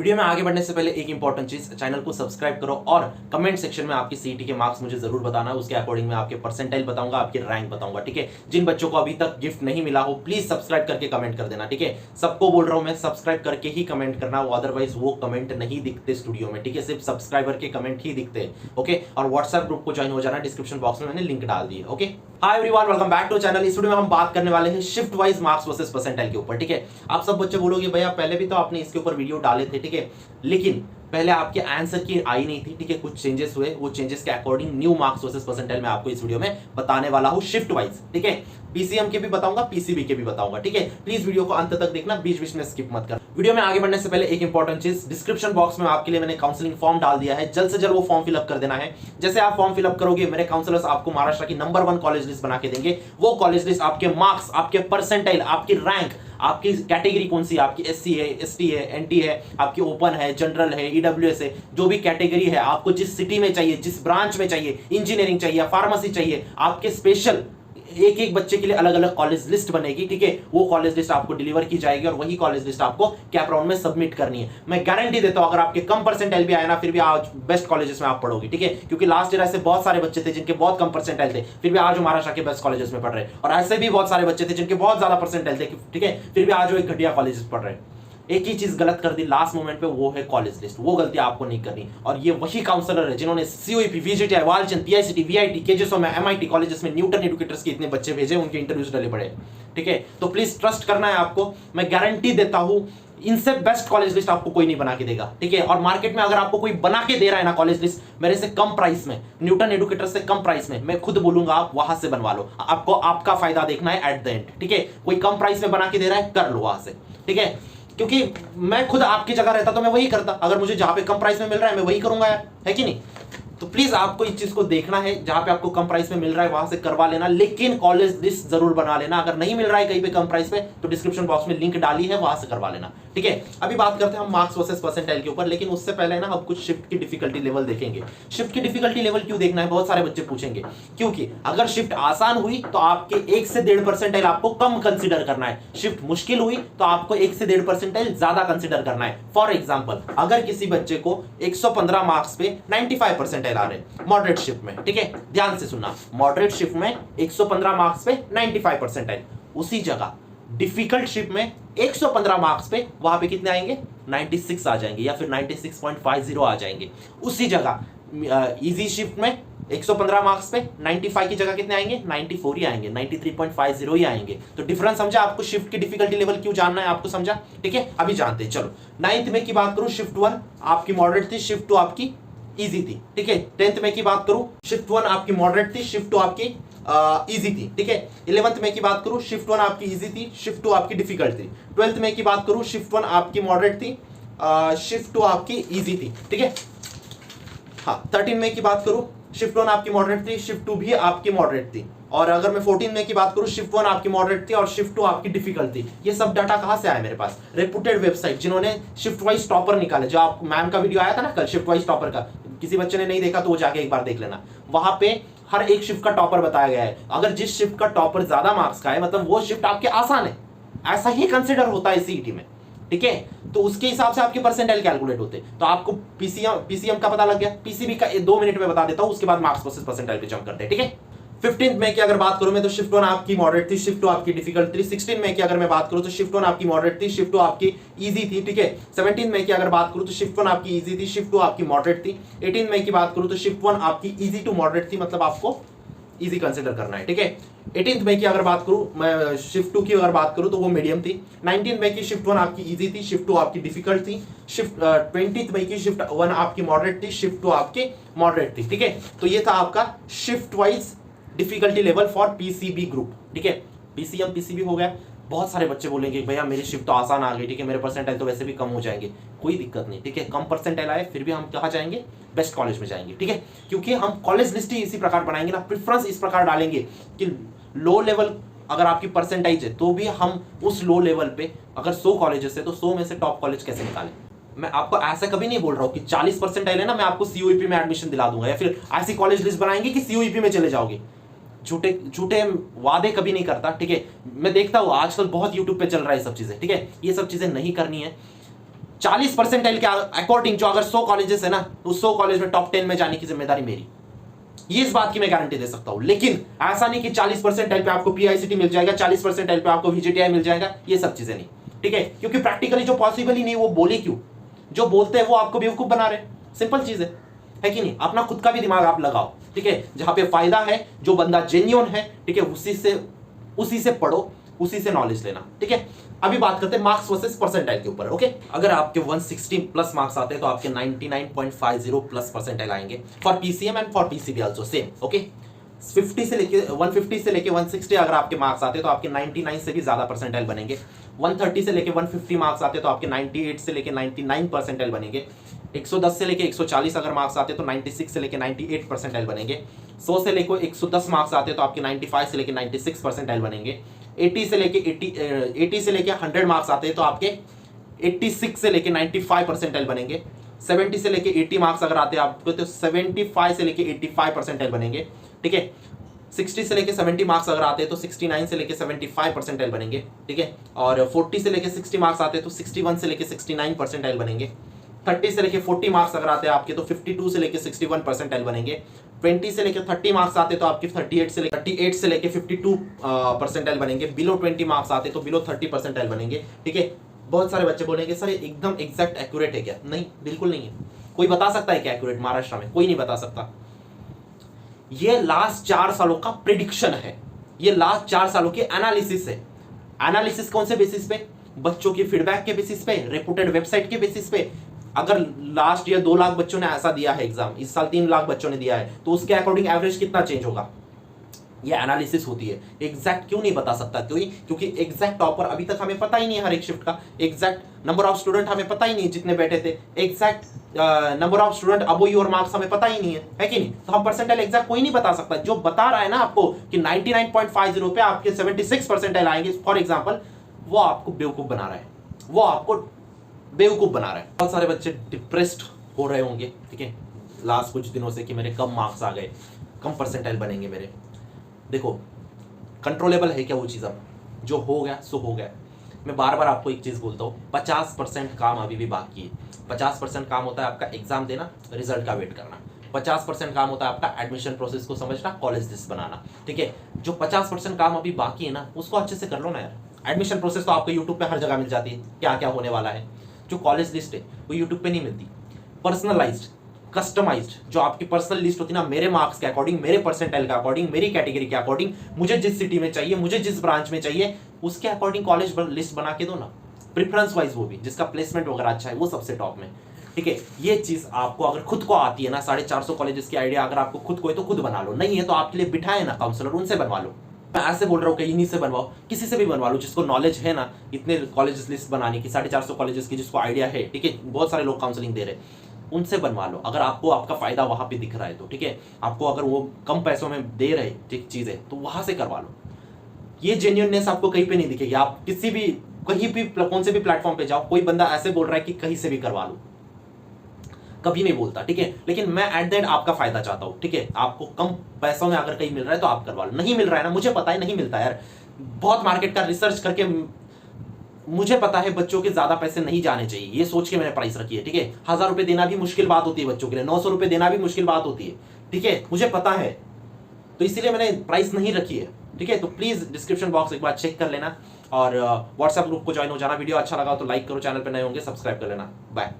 Video में आगे बढ़ने से पहले एक इंपॉर्टेंट चीज, चैनल को सब्सक्राइब करो और कमेंट सेक्शन में आपकी सीईटी के मार्क्स मुझे जरूर बताना है। उसके अकॉर्डिंग मैं आपके परसेंटाइल बताऊंगा, आपकी रैंक बताऊंगा। ठीक है, जिन बच्चों को अभी तक गिफ्ट नहीं मिला हो प्लीज सब्सक्राइब करके कमेंट कर देना। ठीक है, सबको बोल रहा हूं मैं, सब्सक्राइब करके ही कमेंट करना, अदरवाइज वो कमेंट नहीं दिखते स्टूडियो में। ठीक है, सिर्फ सब्सक्राइबर के कमेंट ही दिखते हैं। ओके, और व्हाट्सएप ग्रुप को ज्वाइन हो जाना, डिस्क्रिप्शन बॉक्स में मैंने लिंक डाल दी है। Okay, hi everyone, welcome back to channel. इस वीडियो में हम बात करने वाले हैं shift wise marks versus percentile के ऊपर। ठीक है, आप सब बच्चे बोलोगे भैया पहले भी तो आपने इसके ऊपर वीडियो डाले थे। ठीक है, लेकिन पहले आपके आंसर की आई नहीं थी। ठीक है, कुछ चेंजेस हुए, वो चेंजेस के according new marks versus percentile में आपको इस वीडियो में बताने वाला हूं शिफ्ट वाइज। ठीक है, पीसीएम के भी बताऊंगा, पीसीबी के भी बताऊंगा। ठीक है, प्लीज वीडियो को अंत तक देखना, बीच बीच में स्किप मत कर। वीडियो में आगे बढ़ने से पहले एक इंपॉर्टेंट चीज, डिस्क्रिप्शन बॉक्स में आपके लिए मैंने काउंसलिंग फॉर्म डाल दिया है, जल्द से जल्द वो फॉर्म फिलअप कर देना है। जैसे आप फॉर्म फिलअप करोगे, मेरे काउंसलर्स आपको महाराष्ट्र की नंबर 1 कॉलेज लिस्ट बना के देंगे। वो कॉलेज लिस्ट आपके मार्क्स, आपके परसेंटाइल, आपकी रैंक, आपकी कैटेगरी कौन सी है, आपकी एससी है, एसटी है, एनटी है, आपकी ओपन है, जनरल है, ईडब्ल्यूएस है, जो भी कैटेगरी है, आपको जिस सिटी में चाहिए, जिस ब्रांच में चाहिए, इंजीनियरिंग चाहिए, फार्मेसी चाहिए, आपके स्पेशल एक एक बच्चे के लिए अलग अलग कॉलेज लिस्ट बनेगी। ठीक है, वो कॉलेज लिस्ट आपको डिलीवर की जाएगी और वही कॉलेज लिस्ट आपको कैप राउंड में सबमिट करनी है। मैं गारंटी देता हूं, अगर आपके कम परसेंटाइल भी आए ना, फिर भी आज बेस्ट कॉलेजेस में आप पढ़ोगे। ठीक है, क्योंकि लास्ट ईयर ऐसे बहुत सारे बच्चे थे जिनके बहुत कम परसेंटाइल थे, फिर भी आज वो महाराष्ट्र के बेस्ट कॉलेजेस में पढ़ रहे हैं। और ऐसे भी बहुत सारे बच्चे थे जिनके बहुत ज्यादा परसेंटाइल थे, ठीक है, फिर भी आज वो एक घटिया कॉलेजेस पढ़ रहे हैं। एक ही चीज गलत कर दी लास्ट मोमेंट पे, वो है कॉलेज लिस्ट। वो गलती आपको नहीं करनी। और ये वही काउंसलर है जिन्होंने COEP, VJTI, Walchand, PICT, VIT, केजेसो में, एमआईटी कॉलेजेस में न्यूटन एजुकेटर्स के इतने बच्चे भेजे, उनके इंटरव्यूज डाले पड़े। ठीक है, तो प्लीज ट्रस्ट करना है आपको। मैं गारंटी देता हूं, इनसे बेस्ट कॉलेज लिस्ट आपको कोई नहीं बना के देगा। ठीक है, और मार्केट में अगर आपको कोई बना के दे रहा है ना कॉलेज लिस्ट मेरे से कम प्राइस में, न्यूटन एजुकेटर से कम प्राइस में, मैं खुद बोलूंगा आप वहां से बनवा लो। आपको आपका फायदा देखना है एट द एंड। ठीक है, कोई कम प्राइस में बना के दे रहा है, कर लो वहां से। ठीक है, क्योंकि मैं खुद आपकी जगह रहता तो मैं वही करता। अगर मुझे जहां पे कम प्राइस में मिल रहा है मैं वही करूंगा यार, है कि नहीं? तो प्लीज आपको इस चीज को देखना है, जहां पे आपको कम प्राइस में मिल रहा है वहां से करवा लेना, लेकिन कॉलेज लिस्ट जरूर बना लेना। अगर नहीं मिल रहा है कहीं पे कम प्राइस पे तो डिस्क्रिप्शन बॉक्स में लिंक डाली है, वहां से करवा लेना। ठीक है, अभी बात करते हैं हम मार्क्स वर्सेस परसेंटाइल के ऊपर, लेकिन उससे पहले ना हम कुछ शिफ्ट की डिफिकल्टी लेवल देखेंगे। शिफ्ट की डिफिकल्टी लेवल क्यों देखना है, बहुत सारे बच्चे पूछेंगे। क्योंकि अगर शिफ्ट आसान हुई तो आपके 1 से 1.5 परसेंटाइल आपको कम कंसिडर करना है। शिफ्ट मुश्किल हुई तो आपको 1 से 1.5 परसेंटाइल ज्यादा कंसिडर करना है। फॉर एग्जाम्पल, अगर किसी बच्चे को 115 मार्क्स पे 95 परसेंटाइल आ रहे हैं मॉडरेट शिफ्ट में, ठीक है, ध्यान से सुनना, मॉडरेट शिफ्ट में 115 मार्क्स पे 95 परसेंटाइल, उसी जगह डिफिकल्ट शिफ्ट में 115 मार्क्स पे वहां पे कितने आएंगे, 96 आ जाएंगे या फिर 96.50 आ जाएंगे। उसी जगह इजी शिफ्ट में 115 मार्क्स पे 95 की जगह कितने आएंगे, 94 ही आएंगे, 93.50 ही आएंगे। तो डिफरेंस समझा? आपको शिफ्ट की डिफिकल्टी लेवल क्यों जानना है, आपको समझा? ठीक है, अभी जानते हैं। चलो, 9th में की बात करूं, शिफ्ट 1 आपकी मॉडरेट थी, शिफ्ट 2 आपकी इजी थी। ठीक है, 10th में की बात करूं, शिफ्ट 1 आपकी मॉडरेट थी, शिफ्ट 2 आपकी इजी थी। ठीक है, 11th में की बात करूं, शिफ्ट 1 आपकी इजी थी, शिफ्ट 2 आपकी डिफिकल्ट थी। 12th में की बात करूं, शिफ्ट 1 आपकी मॉडरेट थी, शिफ्ट 2 आपकी इजी थी। ठीक है, हाँ, 13 में की बात करूं, शिफ्ट 1 आपकी मॉडरेट थी, शिफ्ट 2 भी आपकी मॉडरेट थी। और अगर मैं 14 में की बात करूं, शिफ्ट 1 आपकी मॉडरेट थी और शिफ्ट 2 आपकी डिफिकल्ट थी। ये सब डाटा कहां से आया मेरे पास? रेपुटेड वेबसाइट, जिन्होंने शिफ्ट वाइज टॉपर निकाले। जो आप मैम का वीडियो आया था ना कल, शिफ्ट वाइज टॉपर का, किसी बच्चे ने नहीं देखा तो वो जाके एक बार देख लेना। वहां पे हर एक शिफ्ट का टॉपर बताया गया है। अगर जिस शिफ्ट का टॉपर ज्यादा मार्क्स का है, मतलब वो शिफ्ट आपके आसान है, ऐसा ही कंसिडर होता है सीईटी में। ठीक है, तो उसके हिसाब से आपके परसेंटाइल कैलकुलेट होते हैं। तो आपको पीसीएम का पता लग गया, पीसीबी का 2 मिनट में बता देता हूं, उसके बाद मार्क्स वर्सेस परसेंटाइल पे जंप करते हैं। ठीक है, 15th में की अगर बात करूं मैं, तो शिफ्ट 1 आपकी मॉडरेट थी, शिफ्ट 2 आपकी डिफिकल्ट थी। 16 में की अगर मैं बात करूं तो शिफ्ट 1 आपकी मॉडरेट थी, शिफ्ट 2 आपकी इजी थी। ठीक है, 17 में की अगर बात करूं तो शिफ्ट 1 आपकी इजी थी, शिफ्ट 2 आपकी मॉडरेट थी। 18 में की बात करूं तो शिफ्ट 1 आपकी इजी टू मॉडरेट थी, मतलब आपको इजी कंसिडर करना है। ठीक है, 18th में की अगर बात करूं मैं, शिफ्ट 2 की अगर बात करूं तो वो मीडियम थी। 19 में की शिफ्ट 1 आपकी इजी थी, शिफ्ट 2 आपकी डिफिकल्ट थी। 20th में की शिफ्ट 1 आपकी मॉडरेट थी, शिफ्ट 2 आपकी मॉडरेट थी। ठीक है, तो ये था आपका shift wise difficulty level for PCB group. ठीक है, पीसीएम पीसीबी हो गया। बहुत सारे बच्चे बोलेंगे भैया मेरी शिफ्ट तो आसान आ गई, ठीक है, मेरे परसेंटाइल तो वैसे भी कम हो जाएंगे। कोई दिक्कत नहीं। ठीक है, कम परसेंटाइल आए फिर भी हम कहाँ जाएंगे, बेस्ट कॉलेज में जाएंगे। ठीक है, क्योंकि हम कॉलेज लिस्ट ही इसी प्रकार बनाएंगे ना, प्रेफरेंस इस प्रकार डालेंगे कि लो लेवल अगर आपकी परसेंटाइज है तो भी हम उस लो लेवल पे, अगर 100 कॉलेजेस है तो 100 में से टॉप कॉलेज कैसे निकालें। मैं आपको ऐसा कभी नहीं बोल रहा हूं कि 40 परसेंटाइल है ना मैं आपको सीओईपी में एडमिशन दिला दूंगा, या फिर ऐसी कॉलेज लिस्ट बनाएंगे कि सीओईपी में चले जाओगे। झूठे झूठे वादे कभी नहीं करता। ठीक है, मैं देखता हूं आजकल बहुत यूट्यूब पे चल रहा है सब चीजें। ठीक है, ये सब चीजें नहीं करनी है। 40 परसेंटाइल के अकॉर्डिंग जो अगर 100 कॉलेजेस है ना, उस 100 कॉलेज में टॉप 10 में जाने की जिम्मेदारी मेरी। ये इस बात की मैं गारंटी दे सकता हूं। लेकिन ऐसा नहीं कि 40 परसेंटाइल पे आपको पीआईसीटी मिल जाएगा, 40 परसेंटाइल पे आपको वीजीटीआई मिल जाएगा, ये सब चीजें नहीं, ठीक है। क्योंकि प्रैक्टिकली जो पॉसिबल ही नहीं वो बोले क्यों, जो बोलते हैं वो आपको बेवकूफ बना रहे हैं। सिंपल चीज है कि नहीं। अपना खुद का भी दिमाग आप लगाओ, ठीक है। जहां पे फायदा है, जो बंदा जेन्युइन है, ठीक है, उसी से पढ़ो, उसी से नॉलेज लेना, ठीक है। अभी बात करते हैं मार्क्स वर्सेस परसेंटाइल के ऊपर, ओके। अगर आपके 160 प्लस मार्क्स आते हैं तो आपके 99.50 प्लस परसेंटाइल आएंगे for PCM and for PCB also same, okay. 50 से लेके 150 से लेके 160 अगर आपके मार्क्स आते हैं तो आपके 99 से भी ज्यादा परसेंटाइल बनेंगे। 130 से लेके 150 मार्क्स आते हैं तो आपके 98 से लेके 99 परसेंटाइल बनेंगे। 110 से लेके 140 अगर मार्क्स आते हैं तो 96 से लेके 98 परसेंटाइल बनेंगे। 100 से लेके 110 मार्क्स आते हैं तो आपके 95 से लेके 96 परसेंटाइल बनेंगे। 80 से लेके 100 मार्क्स आते हैं तो आपके 86 से लेके 95 परसेंटाइल बनेंगे। 70 से लेके 80 मार्क्स अगर आते हैं आपको तो 75 से लेके 85 परसेंटाइल बनेंगे, ठीक है। 60 से लेके 70 मार्क्स अगर आते हैं तो 69 से लेके 75 परसेंटाइल बनेंगे, ठीक है। और 40 से लेके 60 मार्क्स आते हैं तो 61 से लेके 69 परसेंटाइल बनेंगे। 30 से लेके 40 मार्क्स अगर आते हैं आपके तो 52 से लेके 61 परसेंटाइल बनेंगे। 20 से लेके 30 मार्क्स आते तो आपके 38 से लेके 52 परसेंटाइल बनेंगे। बिलो 20 मार्क्स आते तो बिलो 30 परसेंटाइल बनेंगे, ठीक है। बहुत सारे बच्चे बोलेंगे सर एकदम एग्जैक्ट एक्यूरेट है क्या? नहीं, बिल्कुल नहीं है। कोई बता सकता है क्या एक्यूरेट? महाराष्ट्र में कोई नहीं बता सकता। ये लास्ट 4 सालों का प्रिडिक्शन है, ये लास्ट 4 सालों की एनालिसिस है। एनालिसिस कौन से बेसिस पे? बच्चों की फीडबैक के बेसिस पे, रेपुटेड वेबसाइट के बेसिस पे। अगर लास्ट ईयर 2 लाख बच्चों ने ऐसा दिया है एग्जाम, इस साल 3 लाख बच्चों ने दिया है, तो उसके अकॉर्डिंग एवरेज कितना चेंज होगा? ये एनालिसिस होती है। एग्जैक्ट क्यों नहीं बता सकता? क्योंकि एग्जैक्ट टॉपर अभी तक हमें पता ही नहीं है हर एक शिफ्ट का। एग्जैक्ट नंबर ऑफ स्टूडेंट हमें पता ही नहीं है जितने बैठे थे। Exact number of student above your marks हमें पता ही नहीं है कि नहीं? तो हम परसेंटाइल एग्जैक्ट कोई नहीं बता सकता। जो बता रहा है ना आपको कि 99.50 पे आपके 76 परसेंटाइल आएंगे फॉर एग्जाम्पल, वो आपको बेवकूफ बना रहा है, वो आपको बेवकूफ बना रहा है। बहुत सारे बच्चे डिप्रेस्ड हो रहे होंगे, ठीक है, लास्ट कुछ दिनों से कि मेरे कम मार्क्स आ गए, कम परसेंटाइल बनेंगे मेरे। देखो, कंट्रोलेबल है क्या वो चीज़? अब जो हो गया सो हो गया। मैं बार बार आपको एक चीज़ बोलता हूँ, 50% काम अभी भी बाकी है। 50% काम होता है आपका एग्जाम देना, रिजल्ट का वेट करना। 50% काम होता है आपका एडमिशन प्रोसेस को समझना, कॉलेज लिस्ट बनाना, ठीक है। जो 50% काम अभी बाकी है ना, उसको अच्छे से कर लो ना यार। एडमिशन प्रोसेस तो आपको यूट्यूब पे हर जगह मिल जाती है, क्या क्या होने वाला है। जो कॉलेज लिस्ट है वो यूट्यूब पे नहीं मिलती। पर्सनलाइज्ड, कस्टमाइज्ड जो आपकी पर्सनल लिस्ट होती है ना, मेरे मार्क्स के अकॉर्डिंग, मेरे परसेंटाइल के अकॉर्डिंग, मेरी कैटेगरी के अकॉर्डिंग, मुझे जिस सिटी में चाहिए, मुझे जिस ब्रांच में चाहिए, उसके अकॉर्डिंग कॉलेज लिस्ट बना के दो ना, प्रेफरेंस वाइज, वो भी जिसका प्लेसमेंट वगैरह अच्छा है वो सबसे टॉप में, ठीक है। ये चीज आपको अगर खुद को आती है ना, 450 कॉलेजेस की आइडिया अगर आपको खुद को है तो खुद बना लो, नहीं है तो आपके लिए बिठाए ना काउंसलर, उनसे बनवा लो। मैं ऐसे बोल रहा हूँ कि इन्हीं से बनवाओ, किसी से भी बनवा लो जिसको नॉलेज है ना इतने कॉलेजेस लिस्ट बनाने की, 450 कॉलेजेस की जिसको आइडिया है, ठीक है। बहुत सारे लोग काउंसलिंग दे रहे हैं, उनसे बनवा लो अगर आपको आपका फायदा वहां पे दिख रहा है तो, ठीक है। आपको अगर वो कम पैसों में दे रहे ठीक चीजें तो वहां से करवा लो। ये जेन्युइननेस आपको कहीं पे नहीं दिखेगी। आप किसी भी कहीं भी कौन से भी प्लेटफॉर्म पे जाओ, कोई बंदा ऐसे बोल रहा है कि कहीं से भी करवा लो, कभी नहीं बोलता, ठीक है। लेकिन मैं एट द एंड आपका फायदा चाहता हूँ, ठीक है। आपको कम पैसों में अगर कहीं मिल रहा है तो आप करवा लो, नहीं मिल रहा है ना, मुझे पता है नहीं मिलता यार। बहुत मार्केट का रिसर्च करके मुझे पता है बच्चों के ज्यादा पैसे नहीं जाने चाहिए, ये सोच के मैंने प्राइस रखी है, ठीक है। 1000 रुपए देना भी मुश्किल बात होती है बच्चों के लिए, 900 रुपए देना भी मुश्किल बात होती है, ठीक है, मुझे पता है। तो इसीलिए मैंने प्राइस नहीं रखी है, ठीक है। तो प्लीज डिस्क्रिप्शन बॉक्स एक बार चेक कर लेना और व्हाट्सएप ग्रुप को ज्वाइन हो जाना। वीडियो अच्छा लगा तो लाइक करो, चैनल पे नए होंगे सब्सक्राइब कर लेना। बाय।